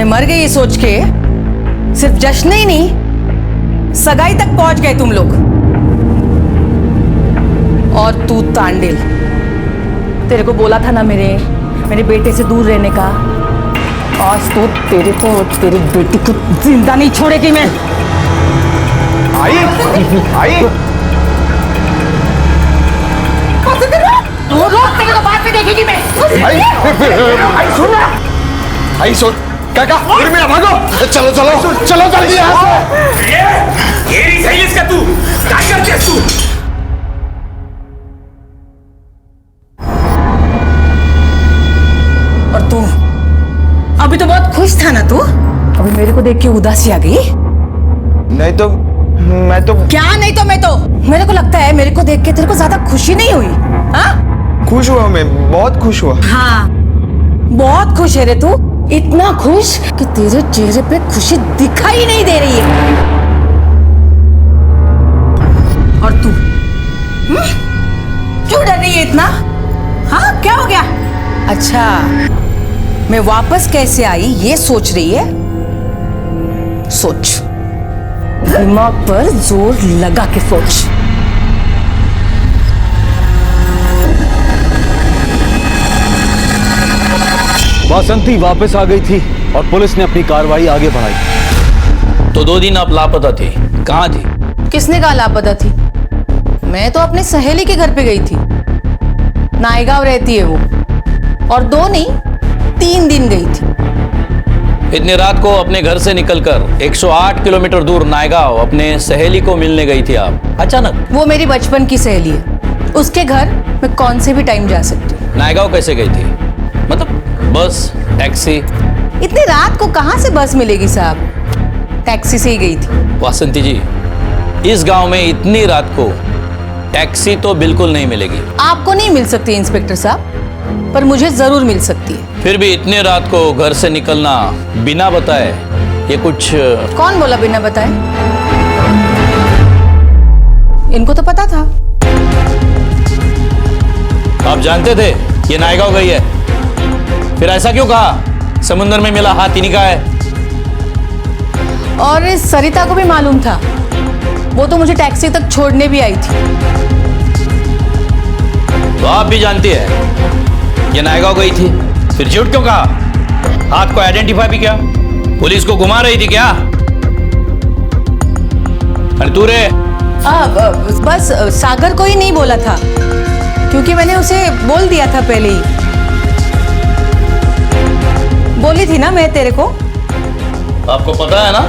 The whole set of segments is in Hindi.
मर गई ये सोच के सिर्फ जश्न ही नहीं, सगाई तक पहुंच गए तुम लोग। और तू तांडिल, तेरे को बोला था ना मेरे बेटे से दूर रहने का। आज तो तेरे बेटी को जिंदा नहीं छोड़ेगी मैं। आई तेरे को बाद में देखेगी मैं। आई सुन काका, मेरा भागो, चलो जल्दी यहाँ से। ये नहीं सही इसका, तू क्या करते तू? और तू अभी तो बहुत खुश था ना तू, अभी मेरे को देख के उदासी आ गई। नहीं तो मैं तो क्या नहीं तो मैं तो, मेरे को लगता है मेरे को देख के तेरे को ज्यादा खुशी नहीं हुई। हाँ खुश हुआ, मैं बहुत खुश हुआ। हाँ बहुत खुश है रे तू, इतना खुश कि तेरे चेहरे पे खुशी दिखाई नहीं दे रही है। और तू क्यों डर रही है इतना? हाँ क्या हो गया? अच्छा मैं वापस कैसे आई ये सोच रही है? सोच, दिमाग पर जोर लगा के सोच। वासंती वापस आ गई थी और पुलिस ने अपनी कार्रवाई आगे बढ़ाई। तो 2 दिन आप लापता थी, कहाँ थी? किसने कहा लापता थी? मैं तो अपनी सहेली के घर पे गई थी, नायगांव रहती है वो, और 2 नहीं 3 दिन गई थी। इतनी रात को अपने घर से निकलकर 108 किलोमीटर दूर नायगांव अपने सहेली को मिलने गई थी आप अचानक? वो मेरी बचपन की सहेली है, उसके घर मैं कौन से भी टाइम जा सकती हूँ। नायगांव कैसे गई थी? मतलब बस, टैक्सी? इतनी रात को कहाँ से बस मिलेगी साहब, टैक्सी से ही गई थी। वासंती जी, इस गांव में इतनी रात को टैक्सी तो बिल्कुल नहीं मिलेगी। आपको नहीं मिल सकती इंस्पेक्टर साहब, पर मुझे जरूर मिल सकती है। फिर भी इतने रात को घर से निकलना बिना बताए, ये कुछ... कौन बोला बिना बताए? इनको तो पता था। आप जानते थे ये नायगांव गई है, फिर ऐसा क्यों कहा? समुद्र में मिला हाथ इन्हीं का है। और इस सरिता को भी मालूम था, वो तो मुझे टैक्सी तक छोड़ने भी आई थी। तो आप भी जानती है ये नायगांव गई थी, फिर झूठ क्यों कहा? हाथ को आइडेंटिफाई भी किया? पुलिस को घुमा रही थी क्या? अरे तू रे! बस सागर को ही नहीं बोला था, क्योंकि मैंने उसे बोल दिया था पहले ही। बोली थी ना मैं तेरे को। आपको पता है ना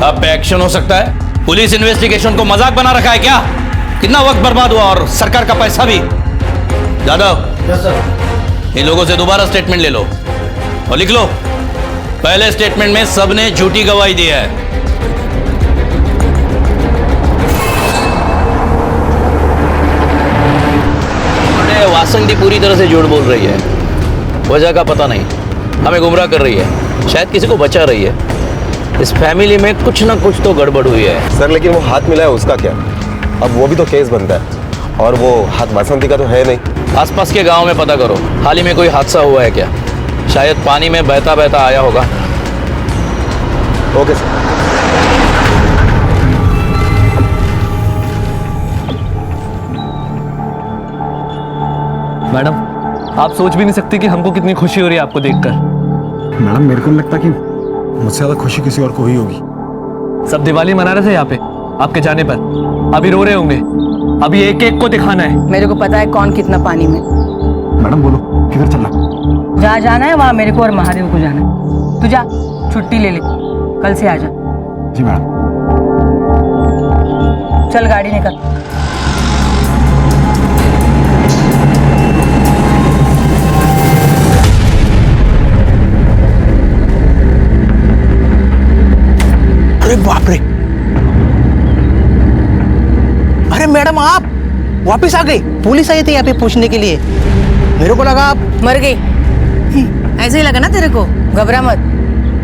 आप पे एक्शन हो सकता है। पुलिस इन्वेस्टिगेशन को मजाक बना रखा है क्या? कितना वक्त बर्बाद हुआ और सरकार का पैसा भी। यादव, इन लोगों से दोबारा स्टेटमेंट ले लो और लिख लो, पहले स्टेटमेंट में सबने झूठी गवाही दी है। वासंती पूरी तरह से झूठ बोल रही है, वजह का पता नहीं, हमें गुमराह कर रही है, शायद किसी को बचा रही है। इस फैमिली में कुछ ना कुछ तो गड़बड़ हुई है। सर लेकिन वो हाथ मिला है उसका क्या? अब वो भी तो केस बनता है, और वो हाथ वासंती का तो है नहीं। आसपास के गांव में पता करो, हाल ही में कोई हादसा हुआ है क्या? शायद पानी में बहता बहता आया होगा। Okay sir. मैडम, आप सोच भी नहीं सकती कि हमको कितनी खुशी हो रही है आपको देखकर। मैडम मेरे को नहीं लगता कि मुझसे ज्यादा खुशी किसी और को हुई होगी। सब दिवाली मना रहे थे यहाँ पे आपके जाने पर, अभी रो रहे होंगे। अभी एक एक को दिखाना है। मेरे को पता है कौन कितना पानी में। मैडम बोलो किधर चलना? जहाँ जाना है वहाँ मेरे को और महादेव को जाना है। तू जा, छुट्टी ले ले, कल से आ जा। जी मैडम। चल गाड़ी निकल। अरे बाप रे! अरे मैडम आप वापस आ गई? पुलिस आई थी यहाँ पे पूछने के लिए, मेरे को लगा आप मर गई। ऐसे ही लगा ना तेरे को? घबरा मत,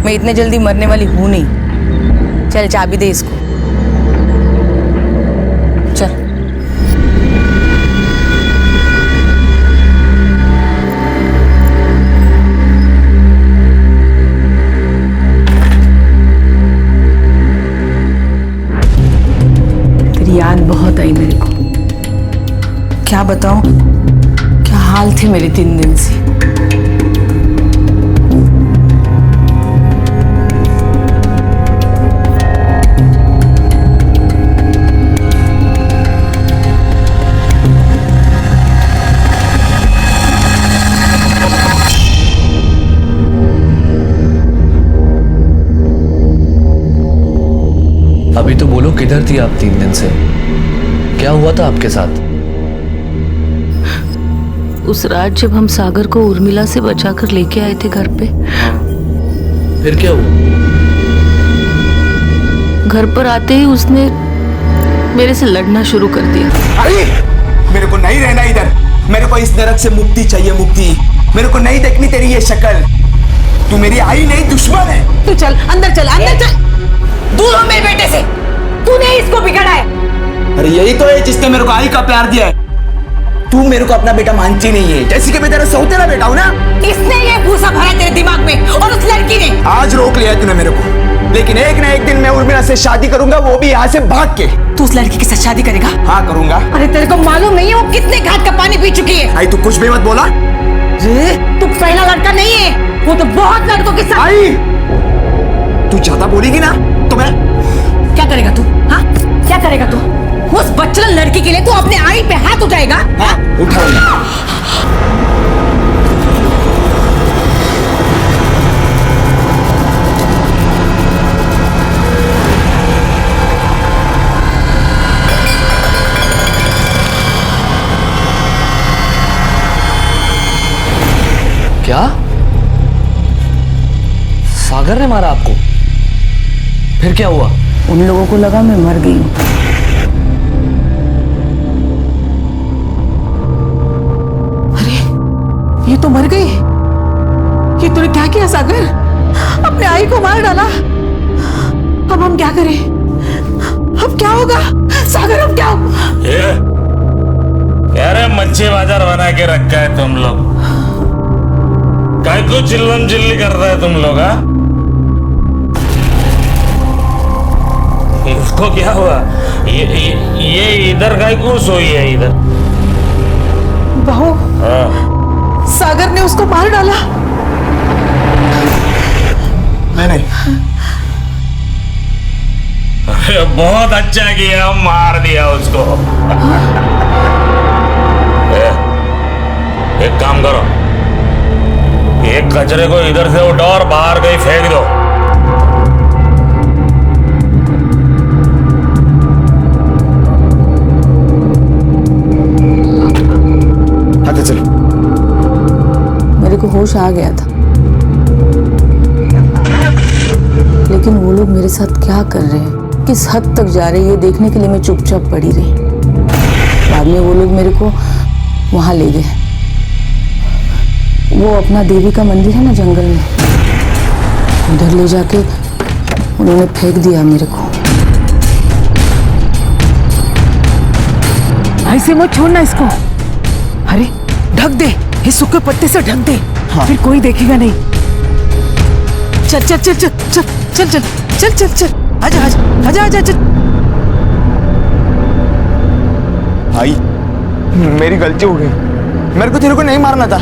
मैं इतने जल्दी मरने वाली हूं नहीं। चल चाबी दे इसको, चल। क्या बताऊं, क्या हाल थे मेरे 3 दिन से। अभी तो बोलो, किधर थी आप 3 दिन से? क्या हुआ था आपके साथ? उस रात जब हम सागर को उर्मिला से बचाकर लेके आए थे घर पे, फिर क्या हुआ? घर पर आते ही उसने मेरे से लड़ना शुरू कर दिया। अरे मेरे को नहीं रहना इधर, मेरे को इस नरक से मुक्ति चाहिए, मुक्ति। मेरे को नहीं देखनी तेरी ये शक्ल। तू मेरी आई नहीं, दुश्मन है। तू चल अंदर, चल अंदर, चल। दूर हो मेरे बेटे से, तूने इसको बिगाड़ा है। अरे यही तो है जिसने मेरे को आई का प्यार दिया है। तू मेरे को अपना बेटा मानती नहीं है, जैसे कि मैं तेरा सौतेला बेटा हूं ना। किसने ये भूसा भरा तेरे दिमाग में, और उस लड़की ने? आज रोक लिया तूने मेरे को, लेकिन एक ना एक दिन मैं उर्मिला से शादी करूंगा, वो भी यहाँ से भाग के। तू उस लड़की के साथ शादी करेगा? हाँ करूंगा। अरे तेरे को मालूम नहीं है वो कितने घाट का पानी पी चुकी है? आई तू कुछ भी मत बोला। तू पहला लड़का नहीं है, वो तो बहुत लड़कों के साथ। आई तू ज्यादा बोलेगी ना तो मैं। क्या करेगा तू? हाँ क्या करेगा तू? उस बच्चन लड़की के लिए तू अपने आई पे हाथ उठाएगा? हाँ उठाऊंगा। क्या? सागर ने मारा आपको? फिर क्या हुआ? उन लोगों को लगा मैं मर गई हूँ। ये तो मर गई। ये तूने क्या किया सागर? अपने आई को मार डाला। अब हम क्या करें? अब क्या होगा सागर? अब क्या होगा? यार मच्छी बाजार बना के रखा है तुम लोग। काय को चिल्लम चिल्ली कर रहा है तुम लोग? इसको क्या हुआ? ये इधर काय को सोई है इधर? बहू, सागर ने उसको मार डाला। मैंने अरे बहुत अच्छा किया, मार दिया उसको। एक काम करो, एक कचरे को इधर से उठाओ और बाहर कहीं फेंक दो। हाँ चलो। मेरे को होश आ गया था, लेकिन वो लोग मेरे साथ क्या कर रहे हैं, किस हद तक जा रहे हैं, ये देखने के लिए मैं चुपचाप पड़ी रही। बाद में वो लोग मेरे को वहां ले गए। वो अपना देवी का मंदिर है ना जंगल में, उधर ले जाके उन्होंने फेंक दिया मेरे को। ऐसे मत छोड़ना इसको। अरे ढक दे, इस सूखे पत्ते से ढक दे। हाँ। फिर कोई देखेगा नहीं। चल चल चल चल चल चल चल चल चल चल आजा आजा आजा आजा चल। आई मेरी गलती हो गई, मेरे को तेरे को नहीं मारना था,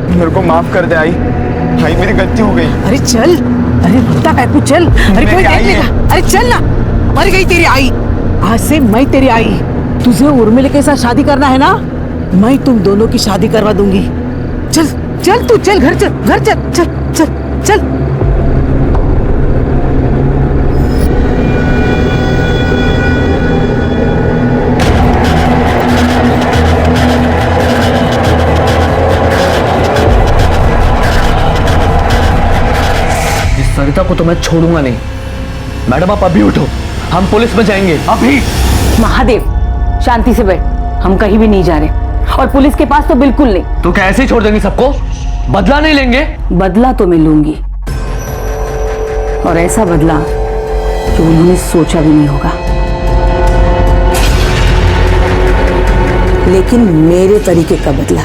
मेरे को माफ कर दे आई। आई मेरी गलती हो गई। अरे चल, अरे रुकता है तू, चल। अरे कोई देख लेगा। अरे चल ना, मर गई तेरी आई। आज से मैं तेरी आई। तुझे उर्मिला के साथ शादी करना है ना, मैं तुम दोनों की शादी करवा दूंगी। चल चल तू, चल घर चल, घर चल चल चल चल। सरिता को तो मैं छोड़ूंगा नहीं। मैडम आप अभी उठो, हम पुलिस में जाएंगे अभी। महादेव शांति से बैठ, हम कहीं भी नहीं जा रहे, और पुलिस के पास तो बिल्कुल नहीं। तो क्या ऐसे ही छोड़ देंगे सबको? बदला नहीं लेंगे? बदला तो मैं लूंगी, और ऐसा बदला जो उन्होंने सोचा भी नहीं होगा, लेकिन मेरे तरीके का बदला।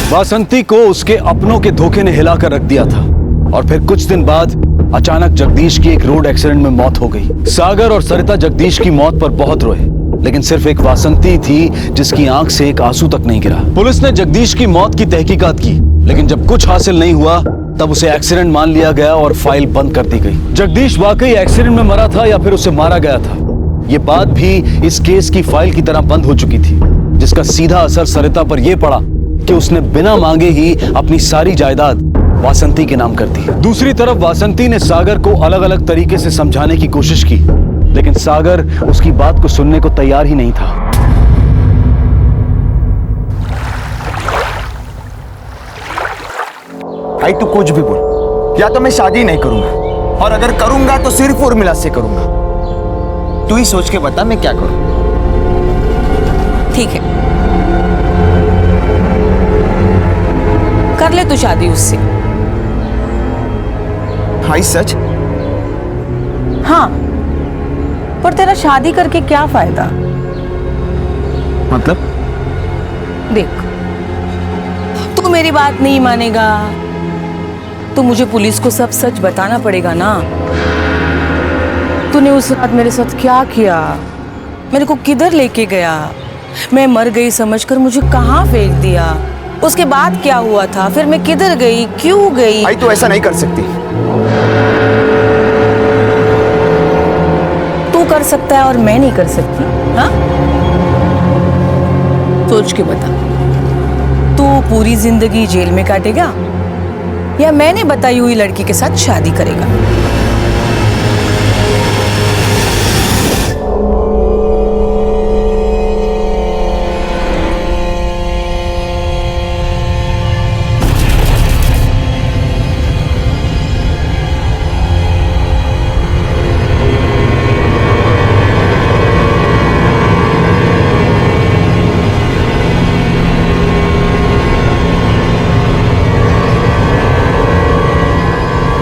वासंती को उसके अपनों के धोखे ने हिलाकर रख दिया था, और फिर कुछ दिन बाद अचानक जगदीश की एक रोड एक्सीडेंट में मौत हो गई। सागर और सरिता जगदीश की मौत पर बहुत रोए, लेकिन सिर्फ एक वासंती थी जिसकी आंख से एक आंसू तक नहीं गिरा। पुलिस ने जगदीश की मौत की तहकीकात की, लेकिन जब कुछ हासिल नहीं हुआ तब उसे एक्सीडेंट मान लिया गया और फाइल बंद कर दी गई। जगदीश वाकई एक्सीडेंट में मरा था या फिर उसे मारा गया था, ये बात भी इस केस की फाइल की तरह बंद हो चुकी थी, जिसका सीधा असर सरिता पर यह पड़ा कि उसने बिना मांगे ही अपनी सारी जायदाद वासंती के नाम कर दी। दूसरी तरफ वासंती ने सागर को अलग अलग तरीके से समझाने की कोशिश की, लेकिन सागर उसकी बात को सुनने को तैयार ही नहीं था। भाई तू कुछ भी बोल, या तो मैं शादी नहीं करूंगा, और अगर करूंगा तो सिर्फ उर्मिला से करूंगा। तू ही सोच के बता मैं क्या करूं। ठीक है, कर ले तू शादी उससे। भाई सच? हाँ, पर तेरा शादी करके क्या फायदा? मतलब? देख, तू मेरी बात नहीं मानेगा तो मुझे पुलिस को सब सच बताना पड़ेगा ना। तूने उस रात मेरे साथ क्या किया, मेरे को किधर लेके गया, मैं मर गई समझकर मुझे कहाँ फेंक दिया, उसके बाद क्या हुआ था, फिर मैं किधर गई, क्यों गई। भाई तू ऐसा नहीं कर सकती। तू कर सकता है और मैं नहीं कर सकती? हाँ, सोच के बता, तू पूरी जिंदगी जेल में काटेगा या मैंने बताई हुई लड़की के साथ शादी करेगा?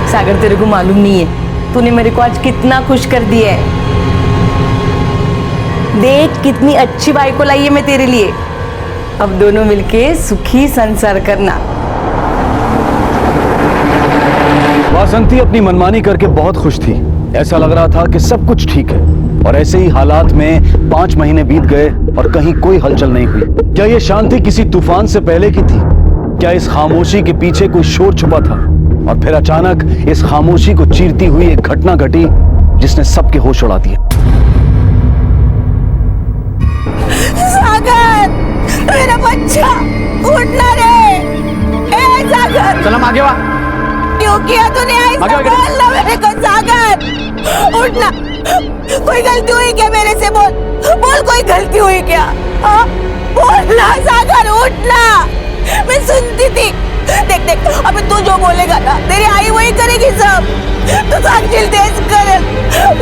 सागर, तेरे को मालूम नहीं है तूने मेरे को आज कितना खुश कर दिया है। देख कितनी अच्छी बाइक को लाई है मैं तेरे लिए। अब दोनों मिलके सुखी संसार करना। वासंती अपनी मनमानी करके बहुत खुश थी। ऐसा लग रहा था कि सब कुछ ठीक है, और ऐसे ही हालात में 5 महीने बीत गए और कहीं कोई हलचल नहीं हुई। क्या ये शांति किसी तूफान से पहले की थी? क्या इस खामोशी के पीछे कोई शोर छुपा था? और फिर अचानक इस खामोशी को चीरती हुई एक घटना घटी जिसने सबके होश उड़ा दिए। सागर, मेरा बच्चा, उठना रे। ए सागर, चल हम आगे वा। क्यों किया तूने ऐसा? बोल ना मेरे को सागर, उठना। कोई गलती हुई क्या मेरे से? बोल बोल, कोई गलती हुई क्या? हाँ बोल ना सागर, उठना। मैं सुनती थी। देख देख, अबे तू जो बोलेगा ना तेरी आई वही करेगी सब। तू सांगशील तेच करेल।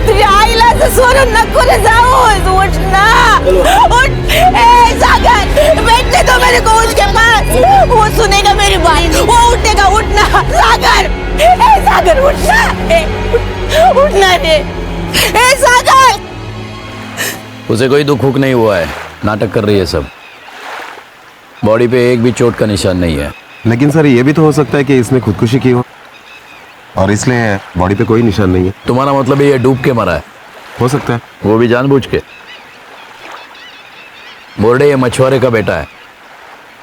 तुझ्या आईला असं सोडून नको रे जाऊस। उठ ना, उठ। ए सागर, बैठने दो मेरे को उसके पास, वो सुनेगा मेरी बात, वो उठेगा। उठना सागर, ए सागर उठना, उठना रे। ए सागर, उसे कोई दुख हुक नहीं हुआ है, नाटक कर रही है सब। बॉडी पे एक भी चोट का निशान नहीं है। लेकिन सर ये भी तो हो सकता है कि इसने खुदकुशी की हो और इसलिए बॉडी पे कोई निशान नहीं है। तुम्हारा मतलब ये डूब के मरा है? हो सकता है। वो भी जानबूझ के? बोर्डे ये मछुआरे का बेटा है,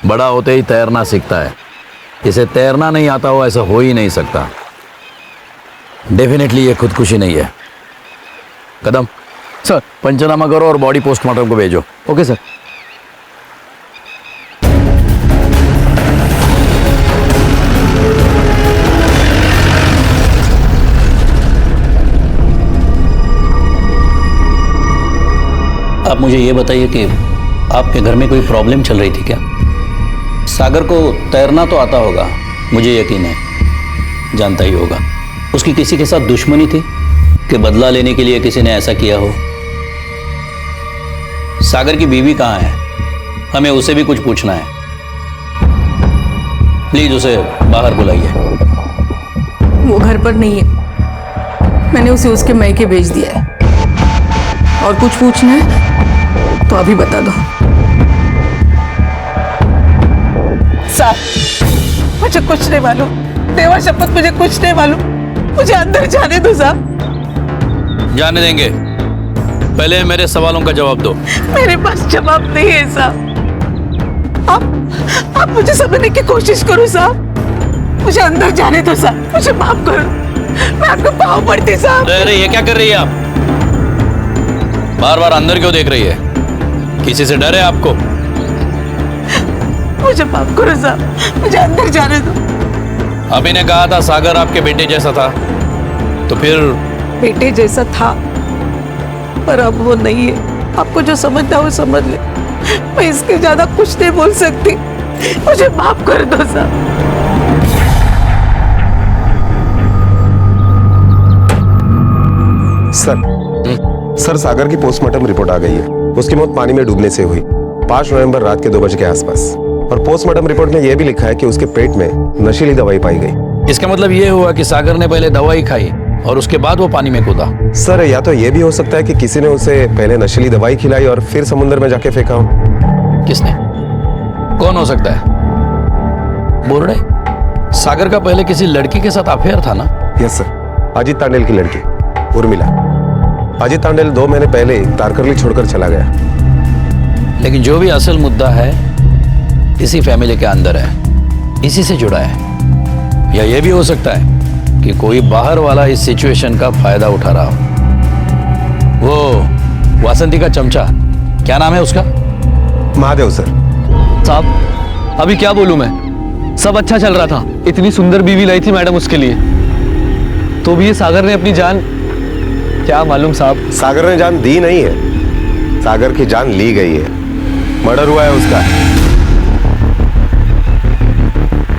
बड़ा होते ही तैरना सीखता है। इसे तैरना नहीं आता हो ऐसा हो ही नहीं सकता। डेफिनेटली ये खुदकुशी नहीं है। कदम सर, पंचनामा करो और बॉडी पोस्टमार्टम को भेजो। Okay sir. आप मुझे ये बताइए कि आपके घर में कोई प्रॉब्लम चल रही थी क्या? सागर को तैरना तो आता होगा, मुझे यकीन है, जानता ही होगा। उसकी किसी के साथ दुश्मनी थी कि बदला लेने के लिए किसी ने ऐसा किया हो? सागर की बीवी कहाँ है? हमें उसे भी कुछ पूछना है। प्लीज उसे बाहर बुलाइए। वो घर पर नहीं है, मैंने उसे उसके मैके भेज दिया है। और कुछ पूछना है तो अभी बता दो। सर, मुझे कुछ नहीं मालूम, देवा शपथ मुझे कुछ नहीं मालूम, मुझे अंदर जाने दो साहब। जाने देंगे, पहले मेरे सवालों का जवाब दो। मेरे पास जवाब नहीं है साहब। आप मुझे समझने की कोशिश करो साहब, मुझे अंदर जाने दो साहब, मुझे माफ करो, मैं आपको पाँव पड़ती साहब। अरे ये क्या कर रही है आप? बार बार अंदर क्यों देख रही है? किसी से डर है आपको? मुझे माफ करो साहब, मुझे अंदर जाने दो। अभी ने कहा था सागर आपके बेटे जैसा था, तो फिर? बेटे जैसा था, पर अब वो नहीं है। आपको जो समझना वो समझ ले, मैं इसके ज्यादा कुछ नहीं बोल सकती, मुझे माफ कर दो साहब। सर सागर की पोस्टमार्टम रिपोर्ट आ गई है। उसकी मौत पानी में डूबने से हुई 5 नवंबर रात के 2 बजे के आसपास। और पोस्टमार्टम रिपोर्ट में यह भी लिखा है कि उसके पेट में नशीली दवाई पाई गई। इसका मतलब ये हुआ कि सागर ने पहले दवाई खाई और उसके बाद वो पानी में कूदा। सर या तो ये भी हो सकता है कि किसी ने उसे पहले नशीली दवाई खिलाई और फिर समुद्र में जाके फेंका हो। किसने? कौन हो सकता है? बोर्डे? सागर का पहले किसी लड़की के साथ अफेयर था ना? यस सर, अजीत तांडेल की लड़की उर्मिला। अजीत तांडेल 2 महीने पहले तारकर्ली छोड़कर चला गया। लेकिन जो भी असल मुद्दा है इसी फैमिली के अंदर है, इसी से जुड़ा है। या ये भी हो सकता है कि कोई बाहर वाला इस सिचुएशन का फायदा उठा रहा हो। वो वासंती का चमचा, क्या नाम है उसका? महादेव सर। साहब अभी क्या बोलूं मैं, सब अच्छा चल रहा था, इतनी सुंदर बीवी लाई थी मैडम उसके लिए, तो भी ये सागर ने अपनी जान, क्या मालूम साहब। सागर ने जान दी नहीं है, सागर की जान ली गई है। मर्डर हुआ है उसका।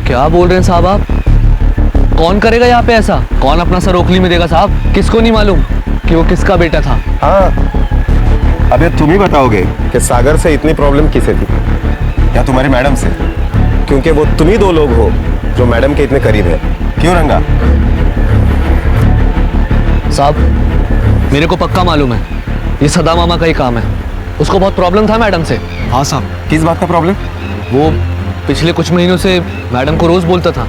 क्या बोल रहे हैं साहब आप? कौन करेगा यहाँ पे ऐसा? कौन अपना सर ओखली में देगा साहब? किसको नहीं मालूम कि वो किसका बेटा था? हाँ, अब ये तुम ही बताओगे कि सागर से इतनी प्रॉब्लम किसे थी, या तुम्हारी मैडम से? क्योंकि वो तुम ही 2 लोग हो जो मैडम के इतने करीब है। क्यों रंगा? साहब मेरे को पक्का मालूम है ये सदा मामा का ही काम है। उसको बहुत प्रॉब्लम था मैडम से। हाँ साहब, किस बात का प्रॉब्लम? वो पिछले कुछ महीनों से मैडम को रोज बोलता था,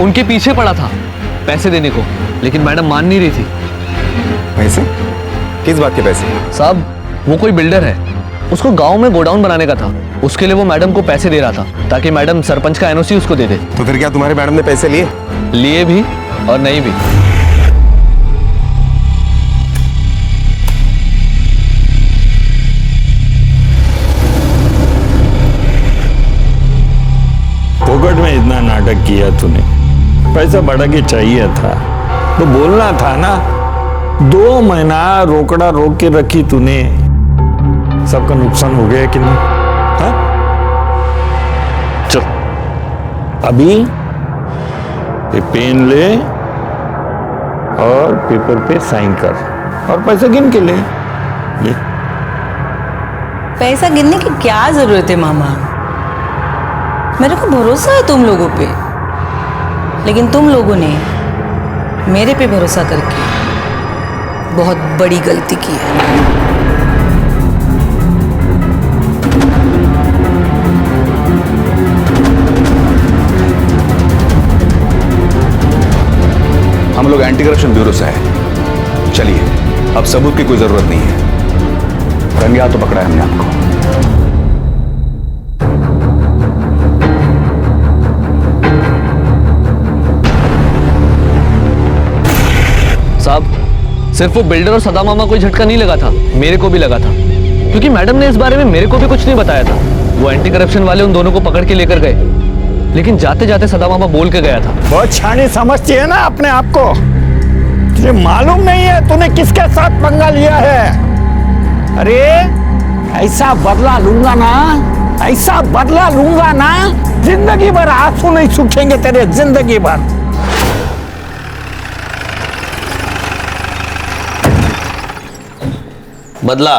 उनके पीछे पड़ा था पैसे देने को, लेकिन मैडम मान नहीं रही थी। पैसे? किस बात के पैसे? साहब वो कोई बिल्डर है, उसको गांव में गोडाउन बनाने का था, उसके लिए वो मैडम को पैसे दे रहा था ताकि मैडम सरपंच का एनओसी उसको दे दे। तो फिर क्या तुम्हारी मैडम ने पैसे लिए? लिए भी और नहीं भी। फोकट में इतना नाटक किया तूने, पैसा बढ़ा के चाहिए था तो बोलना था ना। 2 महीना रोकड़ा रोक के रखी तूने, सबका नुकसान हो गया कि नहीं? हाँ? चल अभी ये पेन ले और पेपर पे साइन कर और पैसा गिन के ले। पैसा गिनने की क्या जरूरत है मामा? मेरे को भरोसा है तुम लोगों पे, लेकिन तुम लोगों ने मेरे पे भरोसा करके बहुत बड़ी गलती की है। हम लोग एंटी करप्शन ब्यूरो से हैं। चलिए, अब सबूत की कोई जरूरत नहीं है। रंगे हाथों पकड़ा है हमने आपको। साहब सिर्फ वो बिल्डर और सदा मामा को झटका नहीं लगा था, मेरे को भी लगा था, क्योंकि मैडम ने इस बारे में मेरे को भी कुछ नहीं बताया था। वो एंटी करप्शन वाले उन दोनों को पकड़ के लेकर गए, लेकिन जाते जाते सदा मामा बोल के गया था। बहुत छानी समझती है ना अपने आप को। तुझे मालूम नहीं है तूने किसके साथ पंगा लिया है? अरे ऐसा बदला लूंगा ना, ऐसा बदला लूंगा ना, जिंदगी भर आंसू नहीं सूखेंगे तेरे, जिंदगी भर। बदला?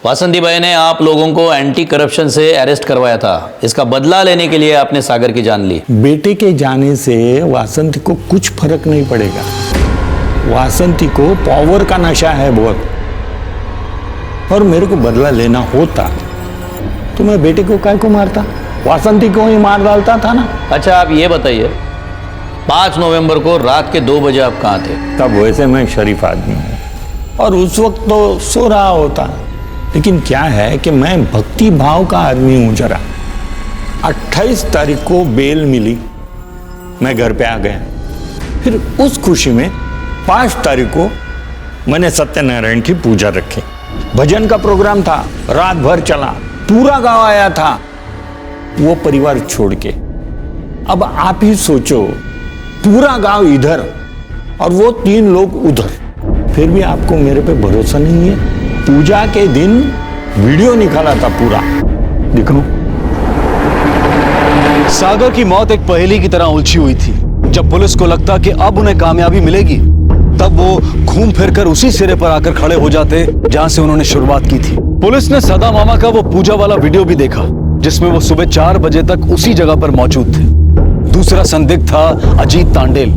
वासंती भाई ने आप लोगों को एंटी करप्शन से अरेस्ट करवाया था, इसका बदला लेने के लिए आपने सागर की जान ली। बेटे के जाने से वासंती को कुछ फर्क नहीं पड़ेगा। वासंती को पावर का नशा है बहुत, और मेरे को बदला लेना होता तो मैं बेटे को काय को मारता, वासंती को ही मार डालता था ना। अच्छा आप ये बताइए, 5 नवंबर को रात के 2 बजे आप कहाँ थे? तब वैसे मैं शरीफ आदमी हूँ और उस वक्त तो सो रहा होता, लेकिन क्या है कि मैं भक्ति भाव का आदमी हूँ जरा। 28 तारीख को बेल मिली, मैं घर पे आ गया। फिर उस खुशी में 5 तारीख को मैंने सत्यनारायण की पूजा रखी। भजन का प्रोग्राम था, रात भर चला, पूरा गांव आया था वो परिवार छोड़ के। अब आप ही सोचो, पूरा गांव इधर और वो 3 लोग उधर, फिर भी आपको मेरे पे भरोसा नहीं है। पूजा के दिन वीडियो निकाला था पूरा, दिखाऊं? सागर की मौत एक पहेली की तरह उलझी हुई थी। जब पुलिस को लगता कि अब उन्हें कामयाबी मिलेगी, तब वो घूम फिरकर उसी सिरे पर आकर खड़े हो जाते जहां से उन्होंने शुरुआत की थी। पुलिस ने सदा मामा का वो पूजा वाला वीडियो भी देखा, जिसमें वो सुबह 4 बजे तक उसी जगह पर मौजूद थे। दूसरा संदिग्ध था अजीत तांडेल,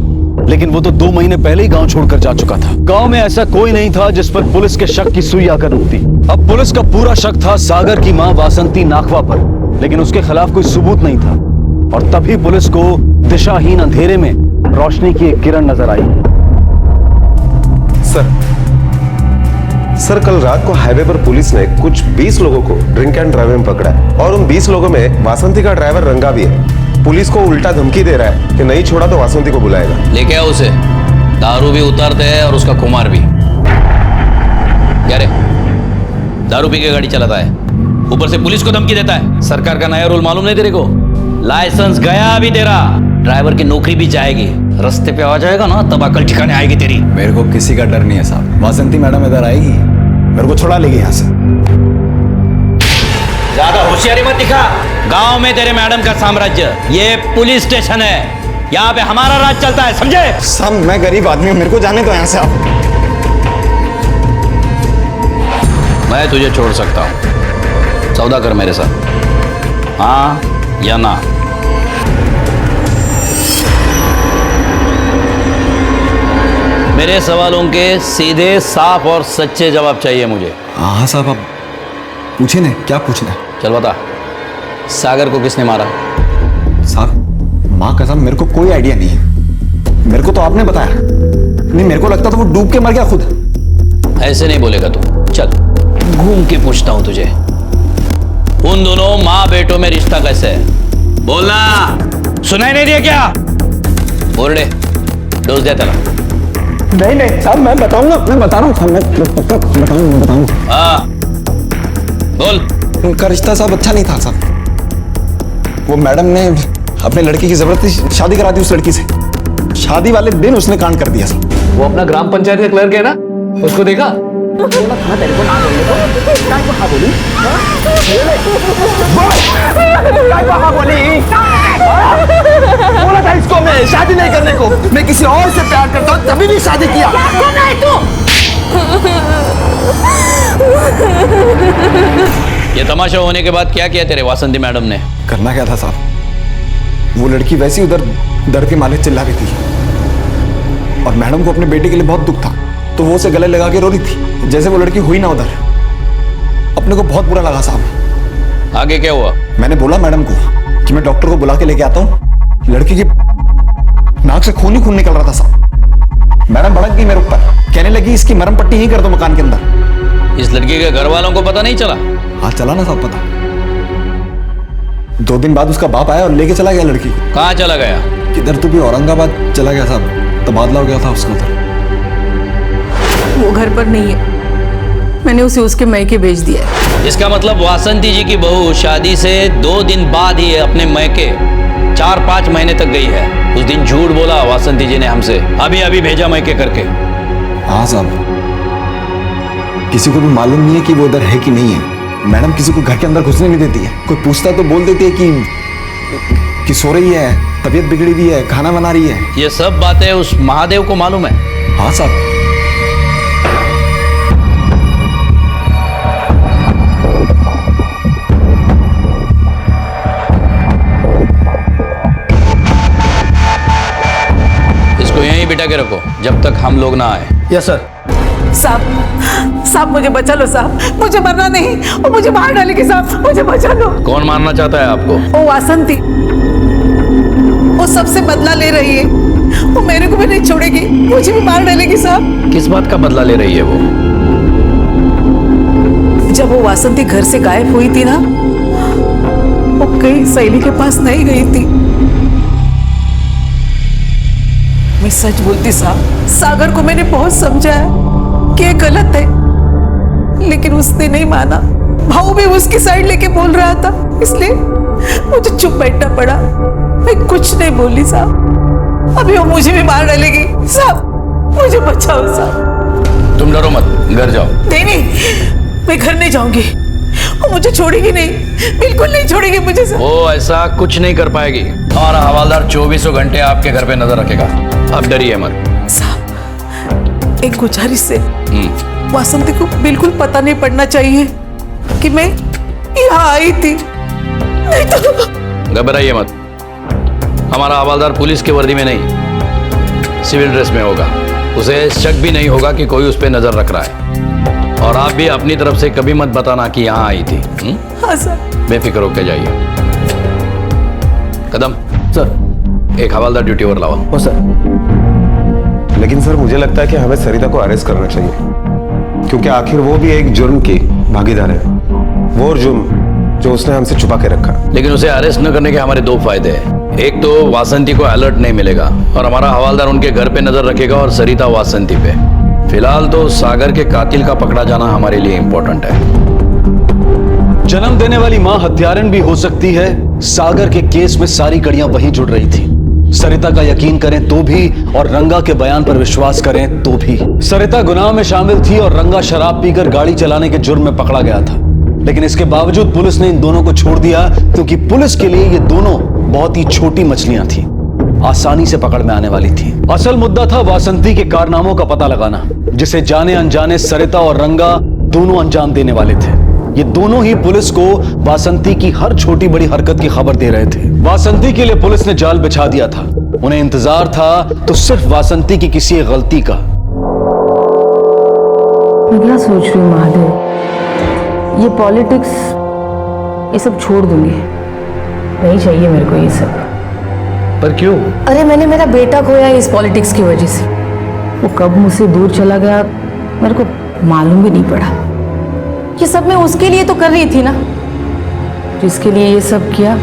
लेकिन वो तो 2 महीने पहले ही गांव छोड़कर जा चुका था। गांव में ऐसा कोई नहीं था जिस पर पुलिस के शक की सुई आकर रुकती। अब पुलिस का पूरा शक था सागर की मां वासंती नाखवा पर, लेकिन उसके खिलाफ कोई सबूत नहीं था। और तभी पुलिस को दिशाहीन अंधेरे में रोशनी की एक किरण नजर आई। सर कल रात को हाईवे पर पुलिस ने कुछ 20 लोगों को ड्रिंक एंड ड्राइव में पकड़ा है और उन 20 लोगों में वासंती का ड्राइवर रंगा भी है। पुलिस को उल्टा धमकी दे रहा है कि नहीं छोड़ा तो वासंती को बुलाएगा। लेके आओ उसे, दारू भी उतारते हैं और उसका कुमार भी। क्या रे, दारू पी के गाड़ी चलाता है, ऊपर से पुलिस को धमकी देता है। सरकार का नया रूल मालूम नहीं तेरे को? लाइसेंस गया अभी तेरा, ड्राइवर की नौकरी भी जाएगी। रास्ते पे आ जाएगा ना तब अकल ठिकाने आएगी तेरी। मेरे को किसी का डर नहीं है साहब। वासंती मैडम इधर आएगी, मेरे को छुड़ा लेगी यहाँ से। ज्यादा होशियारी मत दिखा। गांव में तेरे मैडम का साम्राज्य, ये पुलिस स्टेशन है, यहाँ पे हमारा राज चलता है, समझे? साहब मैं गरीब आदमी हूँ, मेरे को जाने दो यहाँ से आप। मैं तुझे छोड़ सकता हूँ, सौदा कर मेरे साथ, हाँ या ना? मेरे सवालों के सीधे साफ और सच्चे जवाब चाहिए मुझे। हाँ साहब, आप पूछे ना, क्या पूछना है? चल बता, सागर को किसने मारा? साहब माँ कसम मेरे को कोई आइडिया नहीं है, मेरे को तो आपने बताया। नहीं मेरे को लगता था वो डूब के मर गया खुद। ऐसे नहीं बोलेगा तू, चल घूम के पूछता हूं तुझे। उन दोनों माँ बेटों में रिश्ता कैसे है? बोलना, सुनाई नहीं दिया क्या? बोल दे, डोज दे तेरा। नहीं साहब मैं बताऊंगा, मैं बता रहा हूँ, मैं बताऊंगा। हाँ बोल। उनका रिश्ता साहब अच्छा नहीं था साहब। वो मैडम ने अपने लड़की की जबरदस्ती शादी करा दी उस लड़की से। शादी वाले दिन उसने कांड कर दिया साहब। वो अपना ग्राम पंचायत का क्लर्क है ना, उसको देखा? बोला था इसको मैं शादी नहीं करने को, मैं किसी और से प्यार करता हूँ तभी भी शादी किया। ये तमाशा होने के बाद क्या किया तेरे वासंती मैडम ने? करना क्या था साहब, वो लड़की वैसी उधर डर के मारे चिल्ला रही थी और मैडम को अपने बेटे के लिए बहुत दुख था, तो वो उसे गले लगा के रो रही थी जैसे वो लड़की हुई ना उधर। अपने को बहुत बुरा लगा साहब। आगे क्या हुआ? मैंने बोला मैडम को कि मैं डॉक्टर को बुला के लेके आता हूँ। लड़की की नाक से खून ही खून निकल रहा था साहब। मैडम भड़क गई मेरे ऊपर, कहने लगी इसकी मरहम पट्टी ही कर दो मकान के अंदर। इस लड़की के घर वालों को पता नहीं चला? हाँ चला ना साहब पता। 2 दिन बाद उसका बाप आया और लेके चला गया लड़की को। कहाँ चला गया? किधर तो भी औरंगाबाद चला गया साहब, तबादला हो गया था उसका उधर। वो घर पर नहीं है, मैंने उसे उसके मैके भेज दिया है। इसका मतलब वासंती जी की बहू शादी से 2 दिन बाद ही अपने मैके 4-5 महीने तक गई है। उस दिन झूठ बोला वासंती जी ने हमसे, अभी अभी भेजा मैके करके। हाँ साहब, किसी को भी मालूम नहीं है कि वो उधर है कि नहीं है। मैडम किसी को घर के अंदर घुसने नहीं देती है। कोई पूछता तो बोल देती है कि सो रही है, तबीयत बिगड़ी हुई है, खाना बना रही है। ये सब बातें उस महादेव को मालूम है? हाँ साहब। इसको यहीं बिठा के रखो जब तक हम लोग ना आए। Yes sir. साहब मुझे बचा लो साहब, मुझे मरना नहीं, वो मुझे मार डालेगी साहब, मुझे बचा लो। कौन मारना चाहता है आपको? वो वासंती, वो सबसे बदला ले रही है। वो मेरे को भी नहीं छोड़ेगी, मुझे भी मार डालेगी साहब। किस बात का बदला ले रही है वो? जब वो वासंती घर से गायब हुई थी ना, वो कहीं सहेली के पास नहीं गई थी। मैं सच बोलती साहब, सागर को मैंने बहुत समझाया कि ये गलत है, लेकिन उसने नहीं माना। भाऊ भी उसकी साइड लेके बोल रहा था, इसलिए मुझे चुप बैठना पड़ा। मैं कुछ नहीं बोली साहब। अभी वो मुझे भी मार डालेगी साहब, मुझे बचाओ साहब। तुम डरो मत, घर जाओ। नहीं, मैं घर नहीं जाऊंगी, वो मुझे छोड़ेगी नहीं, बिल्कुल नहीं छोड़ेगी मुझे साहब। वो ऐसा कुछ नहीं कर पाएगी। हमारा हवालदार 24 घंटे आपके घर पे नजर रखेगा, आप डरिए मत। साहब, एक गुजारिश से वासंती को बिल्कुल पता नहीं पड़ना चाहिए कि मैं यहाँ आई थी, नहीं तो। घबराइए मत, हमारा हवालदार पुलिस की वर्दी में नहीं, सिविल ड्रेस में होगा। उसे शक भी नहीं होगा कि कोई उस पर नजर रख रहा है। और आप भी अपनी तरफ से कभी मत बताना कि यहाँ आई थी। हाँ सर। बेफिक्र होकर जाइए। कदम सर, एक हवालदार ड्यूटी पर लाओ। ओ सर। लेकिन सर मुझे लगता है कि हमें सरिता को अरेस्ट करना चाहिए, क्योंकि आखिर वो भी एक जुर्म की भागीदार है। वो जुर्म जो उसने हमसे छुपा के रखा। लेकिन उसे अरेस्ट न करने के हमारे दो फायदे हैं। एक तो वासंती को अलर्ट नहीं मिलेगा और हमारा हवालदार उनके घर पे नजर रखेगा और सरिता वासंती पे। फिलहाल तो सागर के कातिल का पकड़ा जाना हमारे लिए इंपॉर्टेंट है। जन्म देने वाली मां हत्यारन भी हो सकती है। सागर के केस में सारी कड़ियां वहीं जुड़ रही थी। सरिता का यकीन करें तो भी और रंगा के बयान पर विश्वास करें तो भी। सरिता गुनाह में शामिल थी और रंगा शराब पीकर गाड़ी चलाने के जुर्म में पकड़ा गया था। लेकिन इसके बावजूद पुलिस ने इन दोनों को छोड़ दिया, क्योंकि पुलिस के लिए ये दोनों बहुत ही छोटी मछलियां थी, आसानी से पकड़ में आने वाली थी। असल मुद्दा था वासंती के कारनामों का पता लगाना, जिसे जाने अनजाने सरिता और रंगा दोनों अंजाम देने वाले थे। ये दोनों ही पुलिस को वासंती की हर छोटी बड़ी हरकत की खबर दे रहे थे। वासंती के लिए पुलिस ने जाल बिछा दिया था। उन्हें इंतजार था तो सिर्फ वासंती की किसी एक गलती का। मैं क्या सोच रही हूँ महादेव, ये पॉलिटिक्स ये सब छोड़ दूंगी, नहीं चाहिए मेरे को ये सब। पर क्यों? अरे मैंने मेरा बेटा खोया इस पॉलिटिक्स की वजह से। वो कब मुझसे दूर चला गया मेरे को मालूम भी नहीं पड़ा। ये सब मैं उसके लिए तो कर रही थी ना, जिसके लिए ये सब किया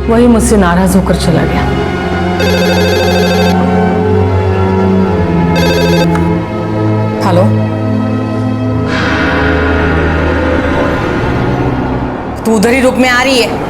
वही मुझसे नाराज होकर चला गया। हेलो, तू उधर ही रुक, में आ रही है।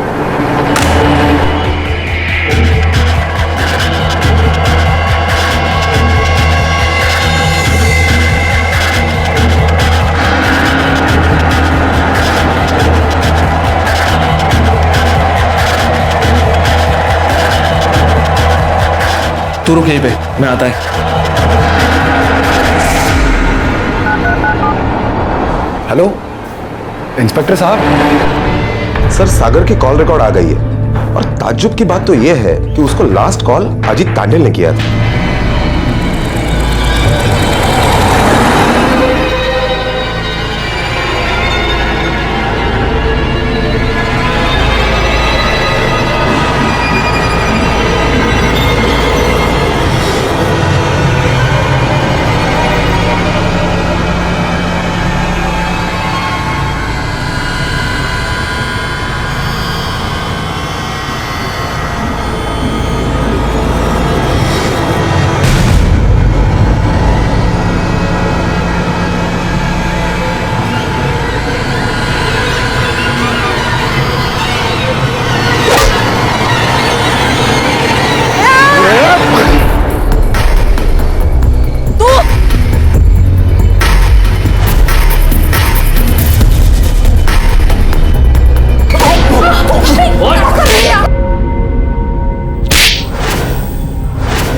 तू रुक यहीं पे, मैं आता है। हेलो इंस्पेक्टर साहब। सर, सागर की कॉल रिकॉर्ड आ गई है और ताज्जुब की बात तो यह है कि उसको लास्ट कॉल अजीत तांडेल ने किया था।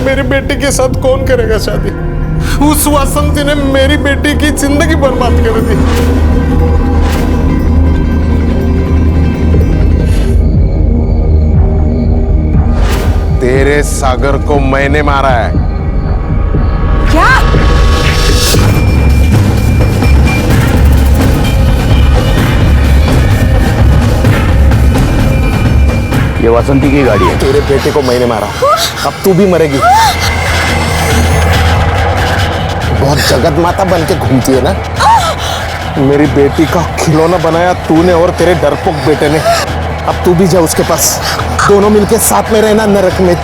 मेरी बेटी के साथ कौन करेगा शादी? उस वासंती ने मेरी बेटी की जिंदगी बर्बाद कर दी। तेरे सागर को मैंने मारा है। क्या? ये वासंती की गाड़ी है। तेरे बेटे को मैंने मारा, अब तू भी मरेगी। बहुत जगत माता बन के घूमती है ना। मेरी बेटी का खिलौना बनाया तूने और तेरे डरपोक बेटे ने। अब तू भी जा उसके पास, दोनों मिलके साथ में रहना नरक में।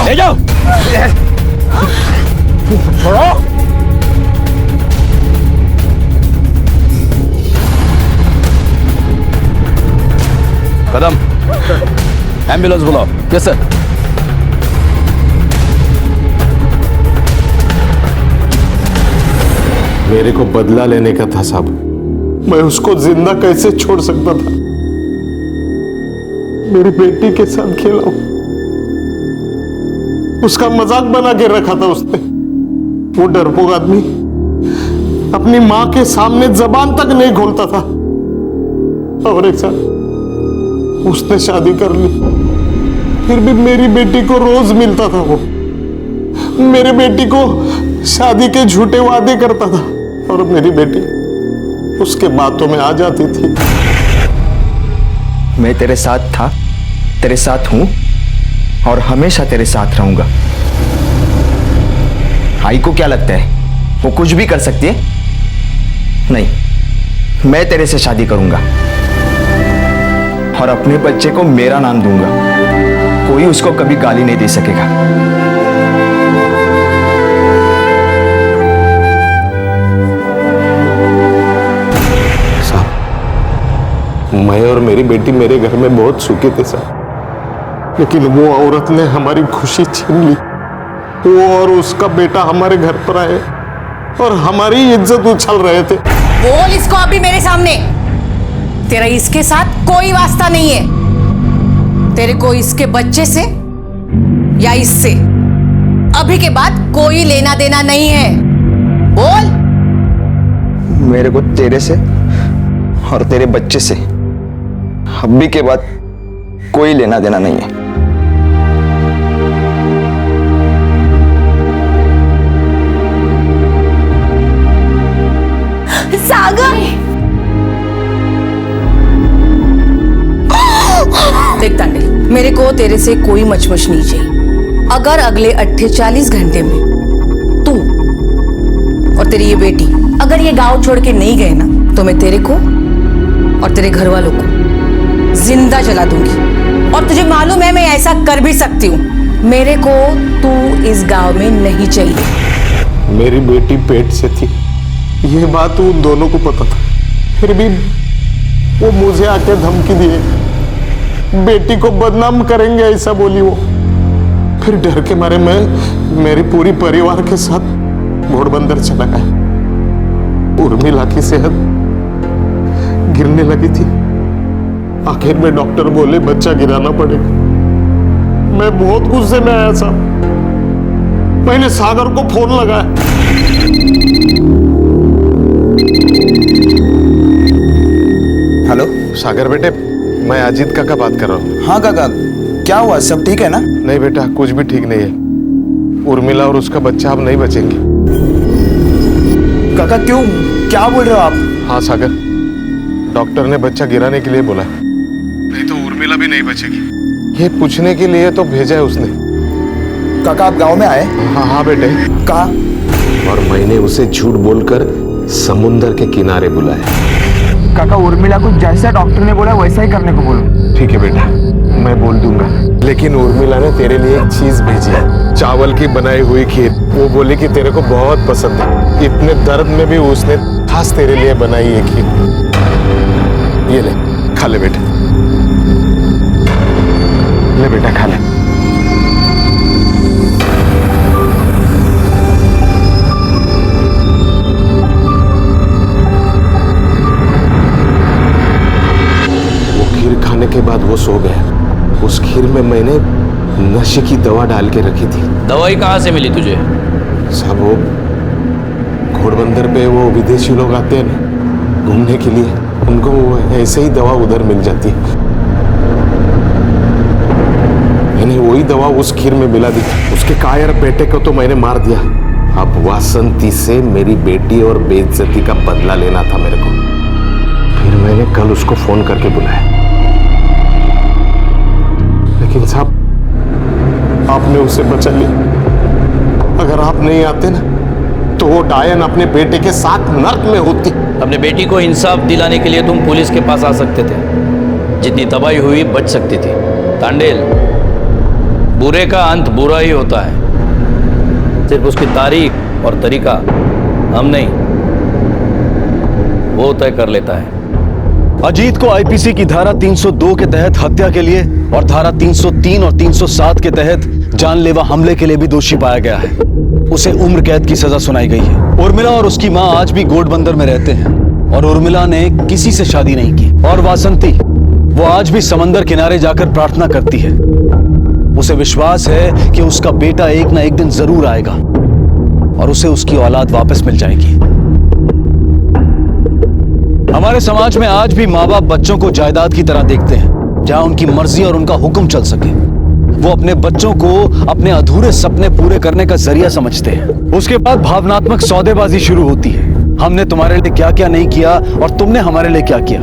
ले जाओ। छोड़ो। कदम, एम्बुलेंस बुलाओ। Yes sir. मेरे को बदला लेने का था साहब, मैं उसको जिंदा कैसे छोड़ सकता था। मेरी बेटी के साथ खेला, उसका मजाक बना के रखा था उसने। वो डरपोक आदमी अपनी मां के सामने जबान तक नहीं खोलता था। और एक साथ उसने शादी कर ली, फिर भी मेरी बेटी को रोज मिलता था। वो मेरी बेटी को शादी के झूठे वादे करता था और मेरी बेटी उसके बातों में आ जाती थी। मैं तेरे साथ था, तेरे साथ हूं और हमेशा तेरे साथ रहूंगा। आई को क्या लगता है वो कुछ भी कर सकती है? नहीं, मैं तेरे से शादी करूंगा और अपने बच्चे को मेरा नाम दूंगा। कोई उसको कभी गाली नहीं दे सकेगा। मैं और मेरी बेटी मेरे घर में बहुत सुखी थे सर, लेकिन वो औरत ने हमारी खुशी छीन ली। वो और उसका बेटा हमारे घर पर आए और हमारी इज्जत उछल रहे थे। बोल इसको अभी मेरे सामने, तेरा इसके साथ कोई वास्ता नहीं है। तेरे को इसके बच्चे से या इससे अभी के बाद कोई लेना देना नहीं है। बोल। मेरे को तेरे से और तेरे बच्चे से अभी के बाद कोई लेना देना नहीं है। सागर, देख तांडे, मेरे को तेरे से कोई मचमच नहीं चाहिए। अगर अगले 48 घंटे में तू और तेरी ये बेटी अगर ये गांव छोड़ के नहीं गए ना, तो मैं तेरे को और तेरे घर वालों को जिंदा जला दूंगी। और तुझे मालूम है मैं ऐसा कर भी सकती हूँ। मेरे को तू इस गांव में नहीं चाहिए। मेरी बेटी पेट से थी, ये बात उन दोनों को पता था, फिर भी वो मुझे आके धमकी दिए, बेटी को बदनाम करेंगे ऐसा बोली वो। फिर डर के मारे मैं मेरे पूरी परिवार के साथ घोड़बंदर चला गया। उर्मिला की सेहत गिरने लगी थी। आखिर में डॉक्टर बोले बच्चा गिराना पड़ेगा। मैं बहुत गुस्से में आया साहब। मैंने सागर को फोन लगाया। हेलो सागर बेटे, मैं अजीत काका बात कर रहा हूँ। हाँ काका, क्या हुआ? सब ठीक है ना? नहीं बेटा, कुछ भी ठीक नहीं है। उर्मिला और उसका बच्चा अब नहीं बचेंगे। काका क्यों, क्या बोल रहे हो आप? हाँ सागर, डॉक्टर ने बच्चा गिराने के लिए बोला, नहीं तो उर्मिला भी नहीं बचेगी। ये पूछने के लिए तो भेजा है उसने। काका आप गांव में आए? हाँ हाँ बेटे। कहा? और मैंने उसे झूठ बोलकर समुंदर के किनारे बुलाया। काका उर्मिला को जैसा डॉक्टर ने बोला वैसा ही करने को बोलो। ठीक है बेटा, मैं बोल दूंगा। लेकिन उर्मिला ने तेरे लिए एक चीज भेजी है, चावल की बनाई हुई खीर। वो बोली कि तेरे को बहुत पसंद है। इतने दर्द में भी उसने खास तेरे लिए बनाई है खीर। ये ले, खा ले बेटा। ले बेटा, खा ले। खाने के बाद वो सो गया। उस खीर में मैंने नशे की दवा डाल के रखी थी। दवाई कहाँ से मिली तुझे? साहब वो घोड़बंदर पे वो विदेशी लोग आते हैं ना घूमने के लिए, उनको ऐसे ही दवा उधर मिल जाती है। मैंने वही दवा उस खीर में मिला दी। उसके कायर बेटे को तो मैंने मार दिया, अब वासंती से मेरी बेटी और बेइज्जती का बदला लेना था मेरे को। फिर मैंने कल उसको फोन करके बुलाया, लेकिन साहब आपने उसे बचा लिया। अगर आप नहीं आते ना तो वो डायन अपने बेटे के साथ नर्क में होती। अपने बेटी को इंसाफ दिलाने के लिए तुम पुलिस के पास आ सकते थे, जितनी तबाही हुई बच सकती थी। तांडेल, बुरे का अंत बुरा ही होता है, सिर्फ उसकी तारीख और तरीका हम नहीं, वो तय कर लेता है। अजीत को आईपीसी की धारा 302 के तहत हत्या के लिए और धारा 303 और 307 के तहत जानलेवा हमले के लिए भी दोषी पाया गया है। उसे उम्र कैद की सजा सुनाई गई है। उर्मिला और उसकी मां आज भी गोडबंदर में रहते हैं और उर्मिला ने किसी से शादी नहीं की। और वासंती, वो आज भी समंदर किनारे जाकर प्रार्थना करती है। उसे विश्वास है कि उसका बेटा एक ना एक दिन जरूर आएगा और उसे उसकी औलाद वापस मिल जाएगी। हमारे समाज में आज भी माँ बाप बच्चों को जायदाद की तरह देखते हैं, जहां उनकी मर्जी और उनका हुक्म चल सके। वो अपने बच्चों को अपने अधूरे सपने पूरे करने का जरिया समझते हैं। उसके बाद भावनात्मक सौदेबाजी शुरू होती है। हमने तुम्हारे लिए क्या क्या नहीं किया और तुमने हमारे लिए क्या किया।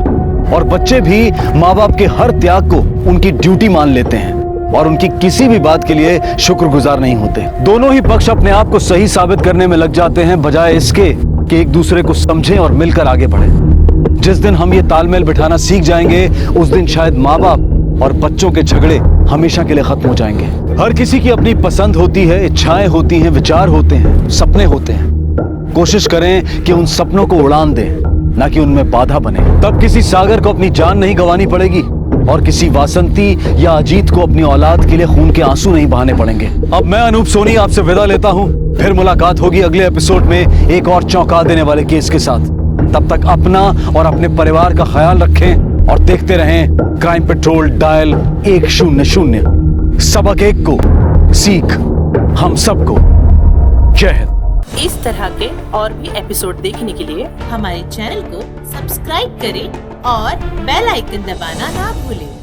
और बच्चे भी माँ बाप के हर त्याग को उनकी ड्यूटी मान लेते हैं और उनकी किसी भी बात के लिए शुक्रगुजार नहीं होते। दोनों ही पक्ष अपने आप को सही साबित करने में लग जाते हैं, बजाय इसके कि एक दूसरे को समझें और मिलकर आगे बढ़ें। जिस दिन हम ये तालमेल बिठाना सीख जाएंगे, उस दिन शायद माँ बाप और बच्चों के झगड़े हमेशा के लिए खत्म हो जाएंगे। हर किसी की अपनी पसंद होती है, इच्छाएं होती हैं, विचार होते हैं, सपने होते हैं। कोशिश करें कि उन सपनों को उड़ान दें, ना कि उनमें बाधा बने। तब किसी सागर को अपनी जान नहीं गंवानी पड़ेगी और किसी वासंती या अजीत को अपनी औलाद के लिए खून के आंसू नहीं बहाने पड़ेंगे। अब मैं अनूप सोनी आपसे विदा लेता हूं। फिर मुलाकात होगी अगले एपिसोड में एक और चौंका देने वाले केस के साथ। तब तक अपना और अपने परिवार का ख्याल रखें और देखते रहें क्राइम पेट्रोल डायल 100। सबक एक को सीख हम सबको। जय हिंद। इस तरह के और भी एपिसोड देखने के लिए हमारे चैनल को सब्सक्राइब करें और बेल आइकन दबाना ना भूलें।